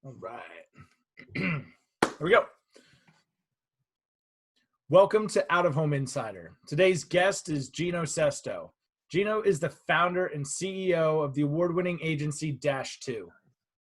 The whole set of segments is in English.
All right. Here we go. Welcome to Out of Home Insider. Today's guest is Gino Sesto. Gino is the founder and CEO of the award-winning agency Dash 2.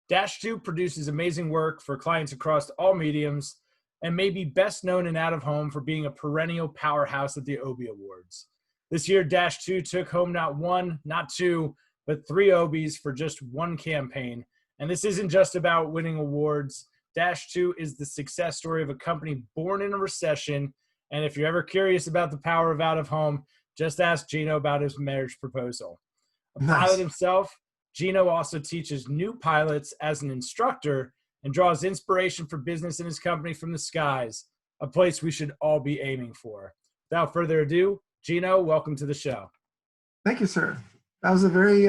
Dash 2 produces amazing work for clients across all mediums and may be best known in out of home for being a perennial powerhouse at the Obie Awards. This year, Dash 2 took home not one, not two, but 3 Obies for just one campaign. And this isn't just about winning awards. Dash 2 is the success story of a company born in a recession. And if you're ever curious about the power of out of home, just ask Gino about his marriage proposal. A pilot himself, Gino also teaches new pilots as an instructor and draws inspiration for business in his company from the skies, a place we should all be aiming for. Without further ado, Gino, welcome to the show. Thank you, sir. That was a very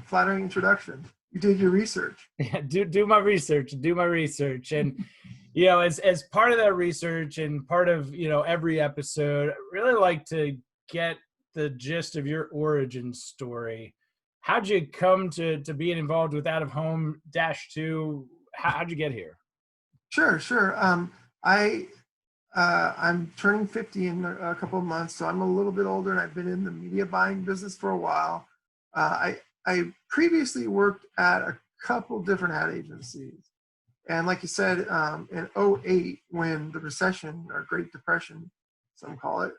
flattering introduction. You did your research. Yeah, do my research. And, you know, as part of that research and part of, every episode, I really like to get the gist of your origin story. How'd you come to being involved with Out of Home Dash 2? How'd you get here? Sure. I'm turning 50 in a couple of months, so I'm a little bit older, and I've been in the media buying business for a while. I previously worked at a couple different ad agencies. And like you said, in 2008, when the recession, or Great Depression, some call it,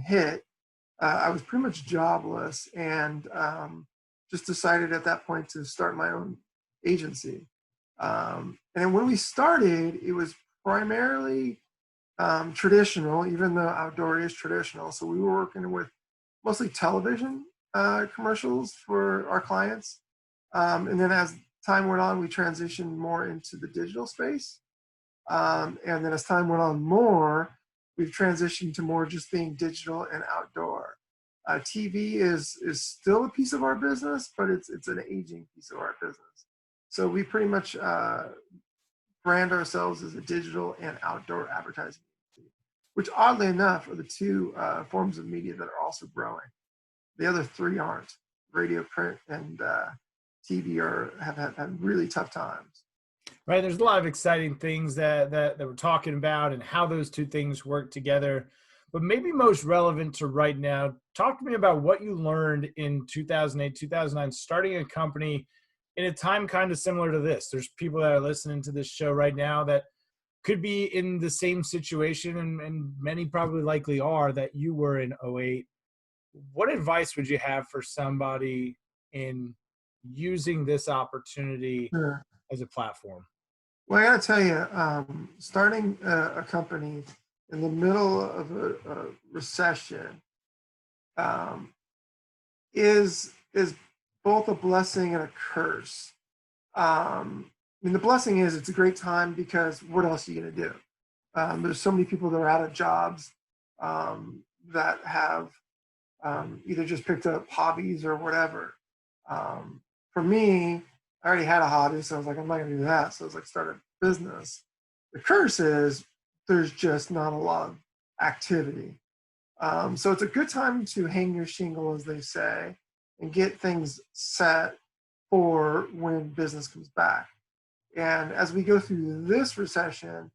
hit, I was pretty much jobless and just decided at that point to start my own agency. And when we started, it was primarily traditional, even though outdoor is traditional. So we were working with mostly television commercials for our clients. And then as time went on, we transitioned more into the digital space. And then as time went on more, we've transitioned to more just being digital and outdoor. TV is still a piece of our business, but it's an aging piece of our business. So we pretty much brand ourselves as a digital and outdoor advertising agency, which oddly enough are the two forms of media that are also growing. The other three aren't. Radio, print, and TV have had really tough times. Right. There's a lot of exciting things that we're talking about and how those two things work together. But maybe most relevant to right now, talk to me about what you learned in 2008, 2009, starting a company in a time kind of similar to this. There's people that are listening to this show right now that could be in the same situation, and many probably likely are, that you were in 2008. What advice would you have for somebody in using this opportunity as a platform? Well, I got to tell you, starting a company in the middle of a recession is both a blessing and a curse. I mean, the blessing is it's a great time because what else are you going to do? There's so many people that are out of jobs that have either just picked up hobbies or whatever. For me, I already had a hobby, so I was like, I'm not going to do that. So I was like, start a business. The curse is there's just not a lot of activity. So it's a good time to hang your shingle, as they say, and get things set for when business comes back. And as we go through this recession,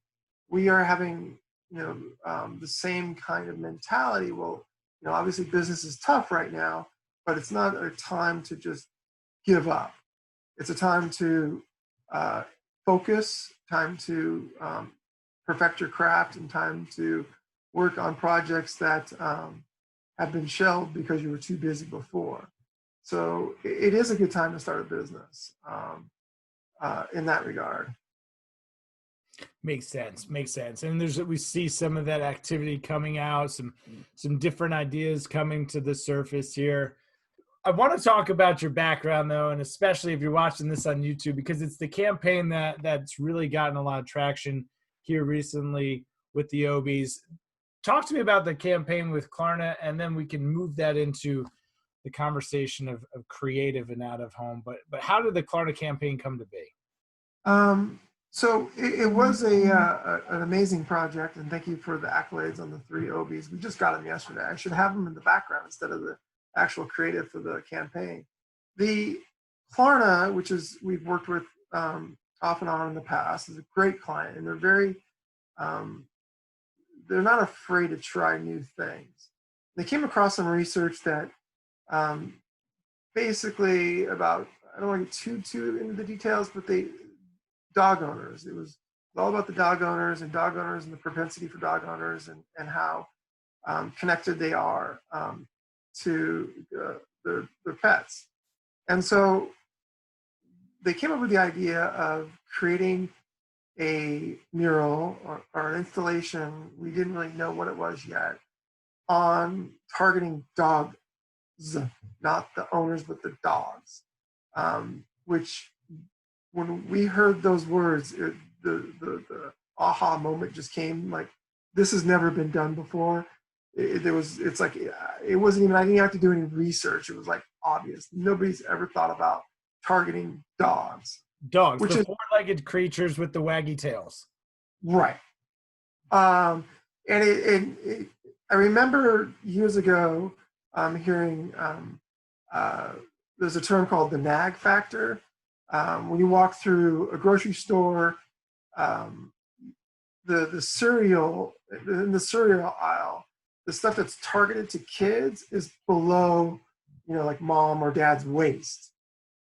we are having, the same kind of mentality. Well, obviously business is tough right now, but it's not a time to just give up. It's a time to focus, time to perfect your craft, and time to work on projects that have been shelved because you were too busy before. So it is a good time to start a business in that regard. Makes sense. And we see some of that activity coming out, some different ideas coming to the surface here. I want to talk about your background, though, and especially if you're watching this on YouTube, because it's the campaign that's really gotten a lot of traction here recently with the Obies. Talk to me about the campaign with Klarna, and then we can move that into the conversation of creative and out of home. But how did the Klarna campaign come to be? So it was an amazing project, and thank you for the accolades on the 3 Obies. We just got them yesterday. I should have them in the background instead of the actual creative for the campaign. The Klarna, which is we've worked with off and on in the past, is a great client, and um, they're not afraid to try new things. They came across some research that um, basically about, I don't want to get too into the details, but dog owners. It was all about the dog owners and the propensity for dog owners and how connected they are to their pets. And so they came up with the idea of creating a mural or an installation. We didn't really know what it was yet, on targeting dogs, not the owners, but the dogs. Which, when we heard those words, the aha moment just came. Like, this has never been done before. It's like, it wasn't even, I didn't have to do any research. It was like obvious. Nobody's ever thought about targeting dogs. Dogs, which the is four-legged creatures with the waggy tails. right. And I remember years ago hearing there's a term called the nag factor. When you walk through a grocery store, the cereal in the cereal aisle, the stuff that's targeted to kids is below, like mom or dad's waist,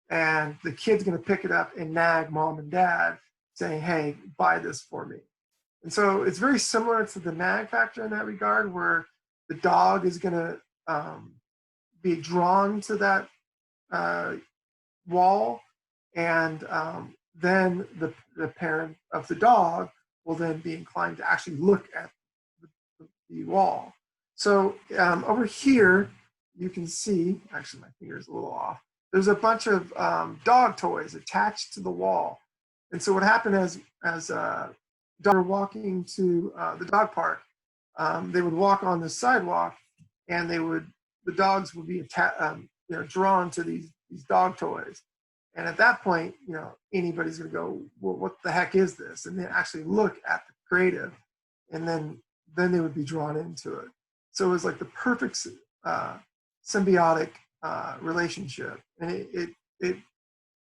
and the kid's going to pick it up and nag mom and dad, saying, "Hey, buy this for me." And so it's very similar to the nag factor in that regard, where the dog is going to be drawn to that wall, and then the parent of the dog will then be inclined to actually look at the wall. So over here, you can see, actually my finger's a little off, there's a bunch of dog toys attached to the wall. And so what happened as dogs were walking to the dog park, they would walk on the sidewalk, and the dogs would be drawn to these dog toys. And at that point, anybody's going to go, well, what the heck is this? And then actually look at the creative, and then they would be drawn into it. So it was like the perfect symbiotic relationship, and it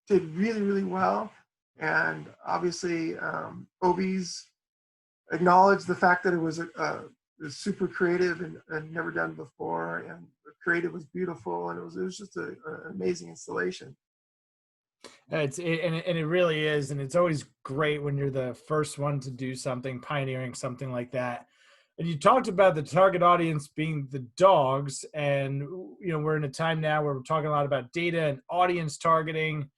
did really, really well. And obviously, Obies acknowledged the fact that it was super creative and never done before, and the creative was beautiful, and it was just an amazing installation. And it really is, and it's always great when you're the first one to do something, pioneering something like that. And you talked about the target audience being the dogs, and we're in a time now where we're talking a lot about data and audience targeting.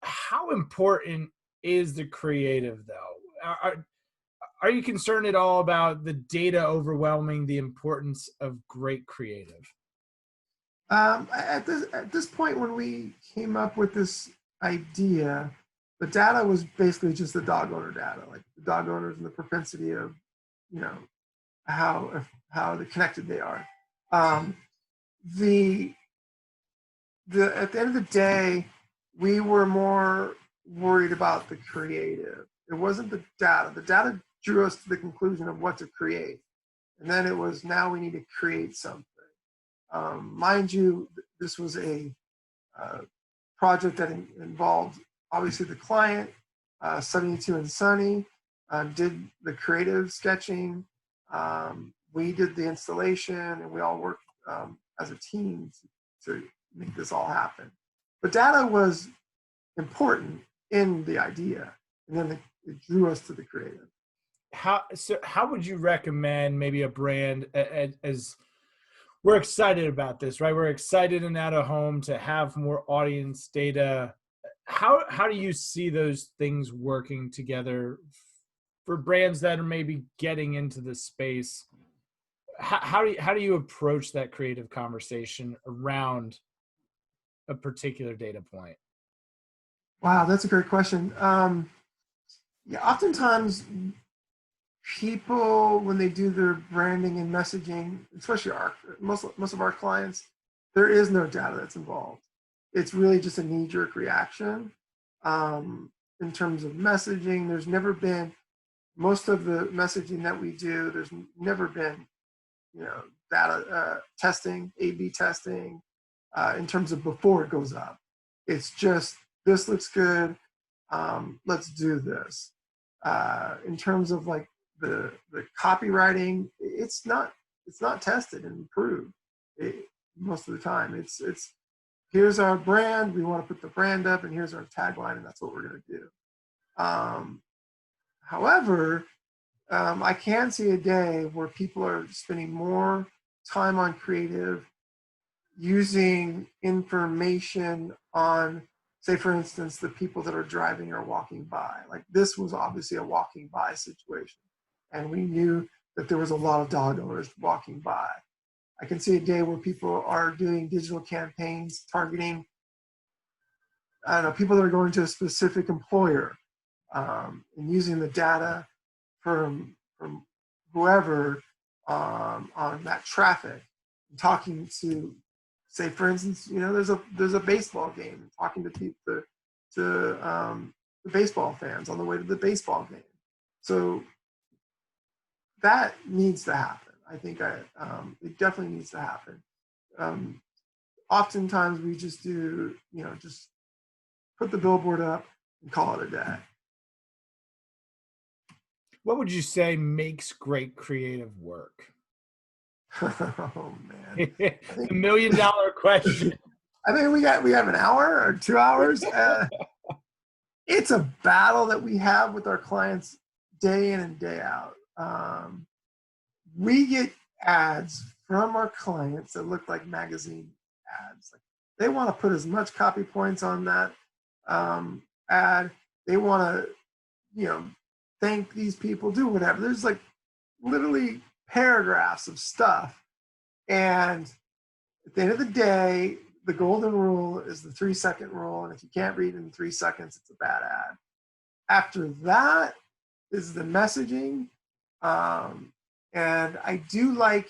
How important is the creative, though? Are you concerned at all about the data overwhelming the importance of great creative? At this point, when we came up with this idea, the data was basically just the dog owner data, like the dog owners and the propensity of, how connected they are. The at the end of the day, we were more worried about the creative. It wasn't the data. The data drew us to the conclusion of what to create, and then it was, now we need to create something. Mind you, this was a project that involved obviously the client, 72andSunny, did the creative sketching. We did the installation, and we all worked as a team to make this all happen. But data was important in the idea, and then it drew us to the creative. How would you recommend maybe a brand, as we're excited about this, right? We're excited in Out of Home to have more audience data. How do you see those things working together for brands that are maybe getting into the space? How do you approach that creative conversation around a particular data point? Wow, that's a great question. Yeah, oftentimes people, when they do their branding and messaging, especially most of our clients, there is no data that's involved. It's really just a knee-jerk reaction. In terms of messaging, there's never been, most of the messaging that we do, there's never been, data testing, A/B testing, in terms of before it goes up. It's just, this looks good. Let's do this. In terms of like the copywriting, it's not tested and improved most of the time. It's here's our brand. We want to put the brand up, and here's our tagline, and that's what we're going to do. However, I can see a day where people are spending more time on creative, using information on, say, for instance, the people that are driving or walking by. Like this was obviously a walking by situation, and we knew that there was a lot of dog owners walking by. I can see a day where people are doing digital campaigns targeting, I don't know, people that are going to a specific employer, and using the data from whoever on that traffic, talking to, say, for instance, there's a baseball game, talking to people, to the baseball fans on the way to the baseball game. So that needs to happen. I think it definitely needs to happen. Oftentimes we just do, just put the billboard up and call it a day. What would you say makes great creative work? Oh man, The $1 million question. I think we have an hour or 2 hours. It's a battle that we have with our clients day in and day out. We get ads from our clients that look like magazine ads. Like they want to put as much copy points on that ad. They want to, thank these people, do whatever. There's like literally paragraphs of stuff. And at the end of the day, the golden rule is the 3-second rule. And if you can't read in 3 seconds, it's a bad ad. After that is the messaging. And I do like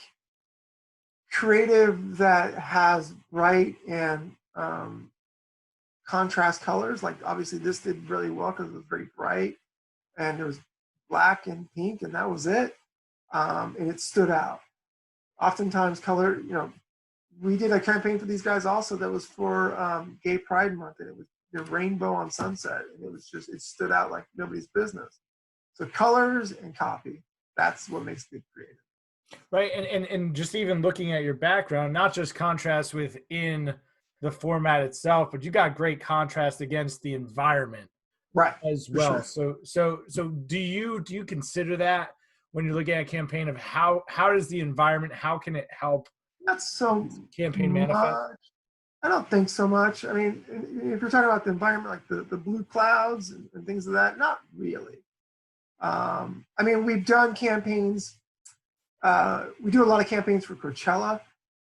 creative that has bright and contrast colors. Like obviously this did really well because it was very bright, and there was black and pink, and that was it. And it stood out. Oftentimes color, we did a campaign for these guys also that was for Gay Pride Month, and it was the rainbow on Sunset, and it stood out like nobody's business. So colors and copy, that's what makes good creative. Right. And just even looking at your background, not just contrast within the format itself, but you got great contrast against the environment, right, as well. Sure. So do you consider that when you're looking at a campaign of how does the environment, how can it help not so campaign manifest? I don't think so much. I mean, if you're talking about the environment, like the blue clouds and things of that, not really. I mean, we've done campaigns. We do a lot of campaigns for Coachella,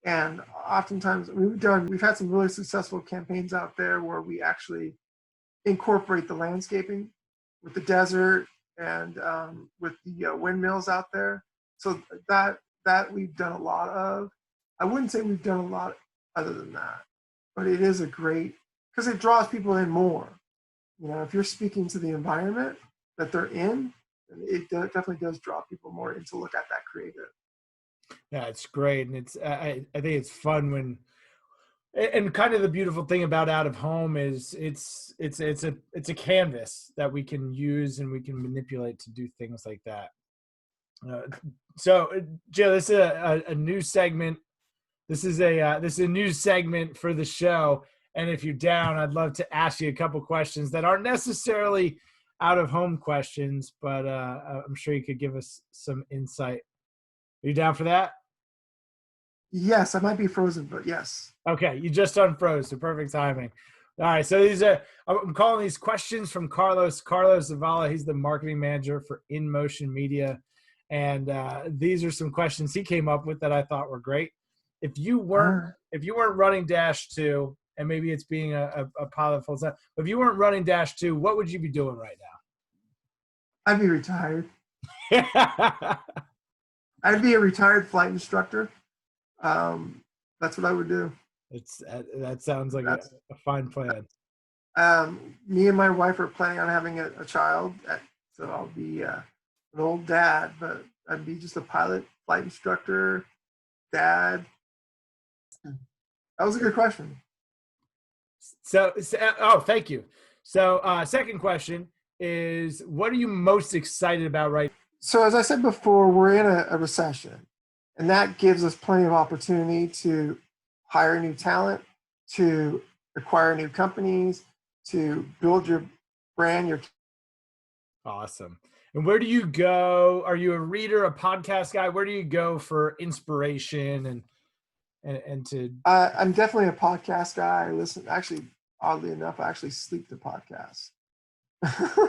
and oftentimes we've had some really successful campaigns out there where we actually incorporate the landscaping with the desert and with the windmills out there. So that we've done a lot of. I wouldn't say we've done a lot other than that, but it is a great, because it draws people in more. If you're speaking to the environment that they're in, it definitely does draw people more in to look at that creative. Yeah, it's great. And I think it's fun when, and kind of the beautiful thing about out of home is it's a canvas that we can use and we can manipulate to do things like that. So Joe, this is a new segment. This is a new segment for the show. And if you're down, I'd love to ask you a couple questions that aren't necessarily out of home questions, but I'm sure you could give us some insight. Are you down for that? Yes, I might be frozen, but yes. Okay, you just unfroze, so perfect timing. All right, so I'm calling these questions from Carlos Zavala. He's the marketing manager for InMotion Media. And these are some questions he came up with that I thought were great. If you weren't running Dash 2, and maybe it's being a pilot full time, but if you weren't running Dash 2, what would you be doing right now? I'd be retired. I'd be a retired flight instructor. That's what I would do. That sounds like a fine plan. Me and my wife are planning on having a child, so I'll be an old dad, but I'd be just a pilot, flight instructor, dad. That was a good question. So thank you. So second question is, what are you most excited about right now? So as I said before, we're in a recession, and that gives us plenty of opportunity to hire new talent, to acquire new companies, to build your brand, your. Awesome. And where do you go? Are you a reader, a podcast guy? Where do you go for inspiration and to I'm definitely a podcast guy. I listen, actually, oddly enough, I actually sleep to podcasts.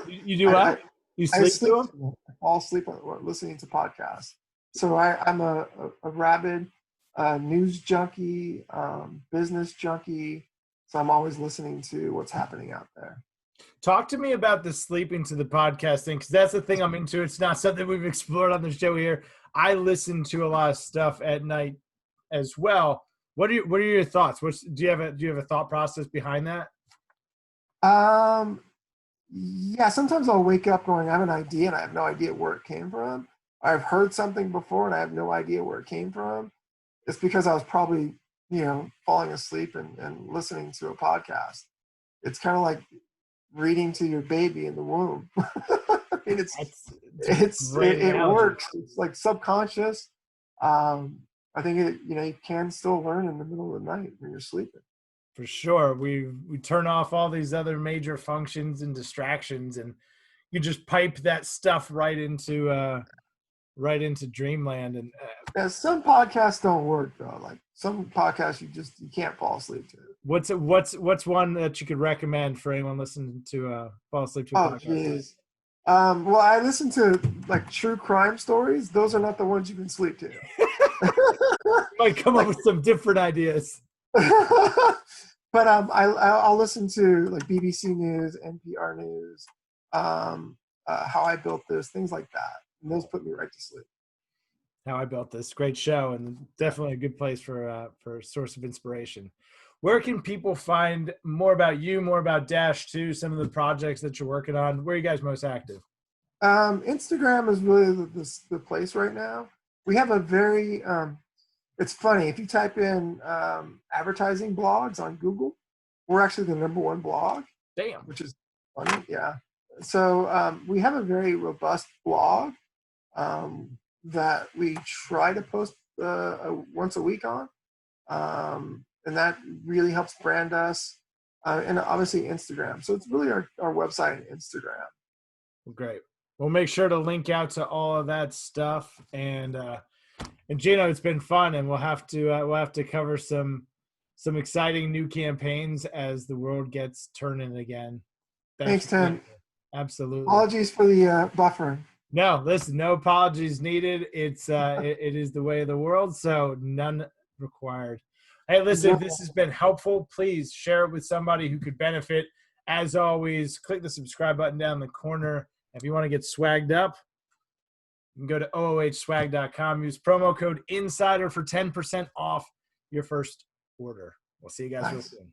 you do I, what? You I sleep sleep. to them? I fall asleep listening to podcasts. So I'm a rabid news junkie, business junkie. So I'm always listening to what's happening out there. Talk to me about the sleeping to the podcast thing, because that's the thing I'm into. It's not something we've explored on the show here. I listen to a lot of stuff at night as well. What are your thoughts? Do you have a thought process behind that? Yeah, sometimes I'll wake up going, I have an idea and I have no idea where it came from. I've heard something before and I have no idea where it came from. It's because I was probably, falling asleep and listening to a podcast. It's kind of like reading to your baby in the womb. I mean, it works. It's like subconscious. I think you can still learn in the middle of the night when you're sleeping. For sure. We turn off all these other major functions and distractions, and you just pipe that stuff right into dreamland. And yeah, some podcasts don't work though. Like some podcasts you can't fall asleep to. What's one that you could recommend for anyone listening to fall asleep to a podcast? Geez. Well, I listen to like true crime stories. Those are not the ones you can sleep to. Might come up with some different ideas. But I'll listen to like BBC News, NPR News, How I Built This, things like that, and those put me right to sleep. How I Built This, great show, and definitely a good place for a source of inspiration. Where can people find more about you, more about Dash 2, some of the projects that you're working on? Where are you guys most active? Instagram is really the place right now. We have a very it's funny, if you type in advertising blogs on Google, we're actually the #1 blog. Damn. Which is funny, yeah. So we have a very robust blog that we try to post once a week on. And that really helps brand us. And obviously Instagram. So it's really our website and Instagram. Well, great. We'll make sure to link out to all of that stuff. And Gino, it's been fun, and we'll have to cover some exciting new campaigns as the world gets turning again. Thanks, Tim. Absolutely. Apologies for the buffering. No, listen, no apologies needed. It's it is the way of the world, so none required. Hey, listen, if this has been helpful, please share it with somebody who could benefit. As always, click the subscribe button down in the corner. If you want to get swagged up, you can go to oohswag.com. Use promo code INSIDER for 10% off your first order. We'll see you guys real soon.